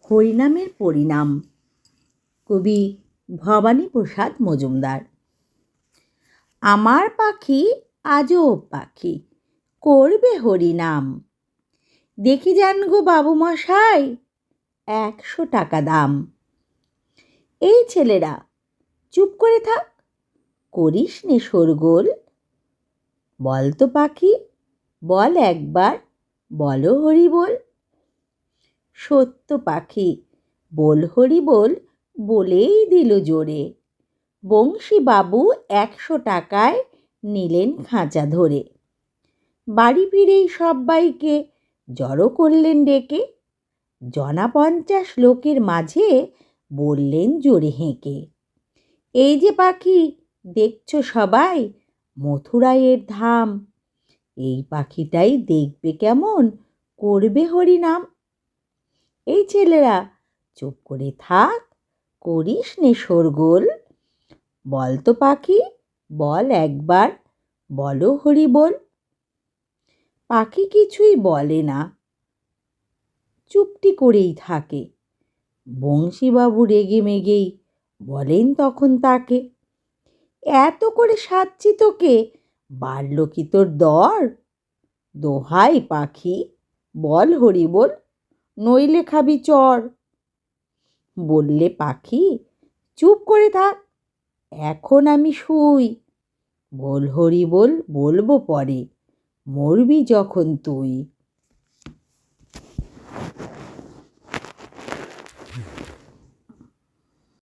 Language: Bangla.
হরিনামের পরিণাম। কবি ভবানীপ্রসাদ মজুমদার। আমার পাখি আজব পাখি, করবে হরিনাম। দেখি যান গো বাবু মশাই, 100 টাকা দাম। এই ছেলেরা, চুপ করে থাক, করিস নে শোরগোল। বল তো পাখি, বল একবার, বলো হরি বল। সত্য পাখি, বল হরি বল, বলেই দিল জোরে। বংশী বাবু 100 টাকায় নিলেন খাঁচা ধরে। বাড়ি ফিরেই সব্বাইকে জড়ো করলেন ডেকে। জনা 50 লোকের মাঝে বললেন জোরে হেঁকে, এই যে পাখি দেখছো সবাই, মথুরায়ের ধাম। এই পাখিটাই দেখবে কেমন, করবে হরিনাম। এই ছেলেরা, চুপ করে থাক, করিস নে শোরগোল। বল তো পাখি, বল একবার, বলো হরি বল। পাখি কিছুই বলে না, চুপটি করেই থাকে। বংশীবাবু রেগে মেগেই বলেন তখন তাকে, এত করে সাধছি তোকে, বাড়ল কি তোর দর? দোহাই পাখি, বল হরি বল, নইলে খাবি চর। বললে পাখি, চুপ করে থাক, এখন আমি শুই। বল হরি বল, বলবো পরে, মরবি যখন তুই।